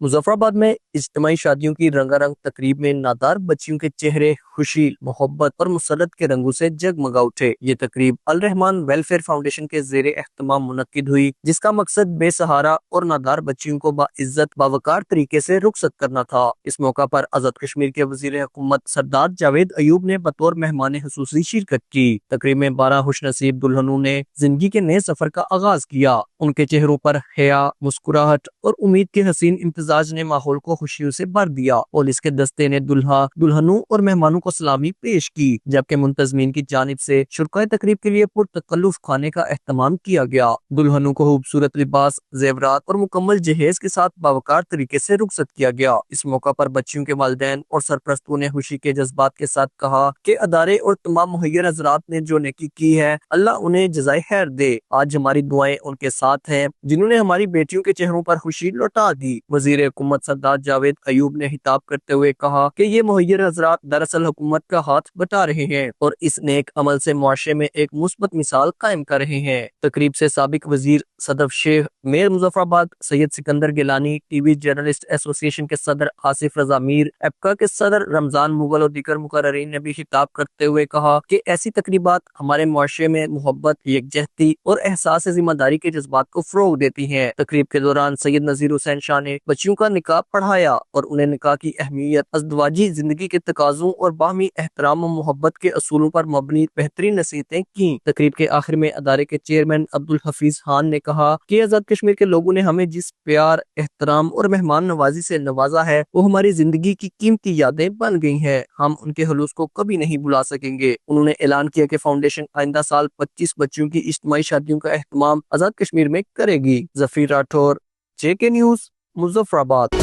मुजफ्फराबाद में इज्तिमाई शादियों की रंगारंग तकरीब में नादार बच्चियों के चेहरे खुशी, मोहब्बत और मुसरत के रंगों से जगमगा उठे। ये तकरीब अल रहमान वेलफेयर फाउंडेशन के ज़ेरे एहतमाम मुनक्किद हुई, जिसका मकसद बेसहारा और नादार बच्चियों को बाइज्जत बावकार तरीके से रुखसत करना था। इस मौका पर आजाद कश्मीर के वजीर हुकूमत सरदार जावेद अयूब ने बतौर मेहमान खुसूसी शिरकत की। तकरीब में 12 खुशनसीब दुल्हनों ने जिंदगी के नए सफर का आगाज किया। उनके चेहरों पर हया, मुस्कुराहट और उम्मीद के हसीन इम्तिजाज ने माहौल को खुशियों से भर दिया। पुलिस के दस्ते ने दुल्हा, दुल्हनों और मेहमानों को सलामी पेश की, जबकि मुंतजमीन की जानिब से शुरकाए तकरीब के लिए पुरतकल्लुफ खाने का एहतमाम किया गया। दुल्हनों को खूबसूरत लिबास, जेवरात और मुकम्मल जहेज के साथ बावकार तरीके से रुखसत किया गया। इस मौका पर बच्चियों के वालिदैन और सरपरस्तों ने खुशी के जज्बात के साथ कहा कि अदारे और तमाम मुहैयर हजरात ने जो नेकी की है, अल्लाह उन्हें जज़ाए खैर दे। आज हमारी दुआएं उनके साथ हैं जिन्होंने हमारी बेटियों के चेहरों पर खुशी लौटा दी। वजीर हुकूमत सरदार जावेद अयूब ने खिताब करते हुए कहा कि ये मुहैयर हजरात दरअसल हुकूमत का हाथ बटा रहे हैं और इस नेक अमल से मुआशरे में एक मुस्बत मिसाल कायम कर रहे हैं। तकरीब से साबिक वजीर Sadaf Sheikh, mayor Muzaffarabad Syed Sikandar Gilani, TV journalist association के सदर आसिफ रजा मीर, एप्का के सदर रमजान मुगल और दीगर मुकर्ररीन ने भी खिताब करते हुए कहा कि ऐसी तकरीबात हमारे मुआशरे में मोहब्बत, यकजहती और एहसास जिम्मेदारी के जज्बात को फरोग देती हैं। तकरीब के दौरान सैयद नजीर हुसैन शाह ने बच्चियों का निकाह पढ़ाया और उन्हें निकाह की अहमियत, अज़दवाजी जिंदगी के तकाज़ों और बाहमी एहतराम और मोहब्बत के असूलों पर मबनी बेहतरीन नसीहतें की। तकरीब के आखिर में अदारे के चेयरमैन अब्दुल हफीज खान ने कहा कि आजाद कश्मीर के लोगों ने हमें जिस प्यार, एहतराम और मेहमान नवाजी से नवाजा है, वो हमारी जिंदगी की कीमती यादें बन गई हैं। हम उनके हुलूस को कभी नहीं भुला सकेंगे। उन्होंने ऐलान किया कि फाउंडेशन आइंदा साल 25 बच्चियों की इज्तिमाई शादियों का एहतमाम आजाद कश्मीर में करेगी। जफीर राठौर, JK न्यूज, मुजफ्फराबाद।